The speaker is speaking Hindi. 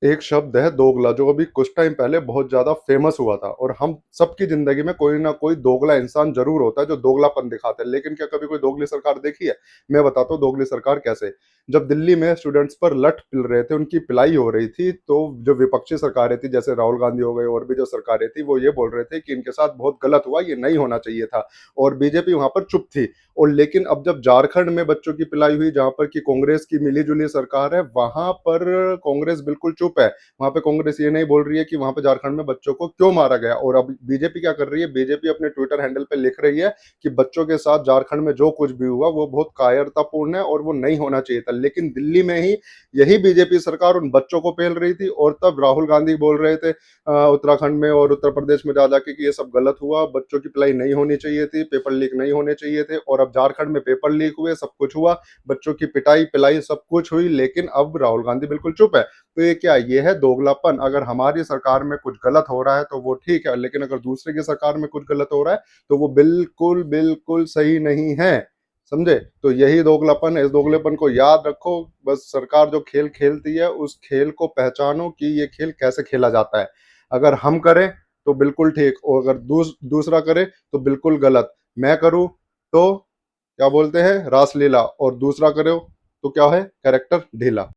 एक शब्द है दोगला, जो अभी कुछ टाइम पहले बहुत ज्यादा फेमस हुआ था। और हम सबकी जिंदगी में कोई ना कोई दोगला इंसान जरूर होता है जो दोगलापन दिखाता है। लेकिन क्या कभी कोई दोगली सरकार देखी है? मैं बताता हूँ दोगली सरकार कैसे। जब दिल्ली में स्टूडेंट्स पर लठ पिल रहे थे, उनकी पिलाई हो रही थी, तो जो विपक्षी सरकारें थी, जैसे राहुल गांधी हो गए और भी जो सरकारें थी, वो ये बोल रहे थे कि इनके साथ बहुत गलत हुआ, ये नहीं होना चाहिए था। और बीजेपी वहां पर चुप थी। और लेकिन अब जब झारखंड में बच्चों की पिलाई हुई, जहां पर की कांग्रेस की मिली जुली सरकार है, वहां पर कांग्रेस बिल्कुल चुप है। वहां पे कांग्रेस ये नहीं बोल रही है कि वहां पे झारखंड में बच्चों को क्यों मारा गया। और अब बीजेपी क्या कर रही है? बीजेपी अपने ट्विटर हैंडल पे लिख रही है कि बच्चों के साथ झारखंड में जो कुछ भी हुआ वो बहुत कायरतापूर्ण है और वो नहीं होना चाहिए था। लेकिन दिल्ली में ही यही बीजेपी सरकार उन बच्चों को पेल रही थी। और तब राहुल गांधी बोल रहे थे उत्तराखंड में और उत्तर प्रदेश में जा जाके कि ये सब गलत हुआ, बच्चों की पिलाई नहीं होनी चाहिए थी, पेपर लीक नहीं होने चाहिए थे। और अब झारखंड में पेपर लीक हुए, सब कुछ हुआ, बच्चों की पिटाई पिलाई सब कुछ हुई, लेकिन अब राहुल गांधी बिल्कुल चुप है। तो ये क्या, ये है दोगलापन। अगर हमारी सरकार में कुछ गलत हो रहा है तो वो ठीक है, लेकिन अगर दूसरे की सरकार में कुछ गलत हो रहा है तो वो बिल्कुल बिल्कुल सही नहीं है। समझे? तो यही दोगलापन है। इस दोगलेपन को याद रखो। बस सरकार जो खेल खेलती है उस खेल को पहचानो कि ये खेल कैसे खेला जाता है। अगर हम करें तो बिल्कुल ठीक, और अगर दूसरा करे तो बिल्कुल गलत। मैं करूं तो क्या बोलते हैं, रासलीला, और दूसरा करे तो क्या है, कैरेक्टर ढीला।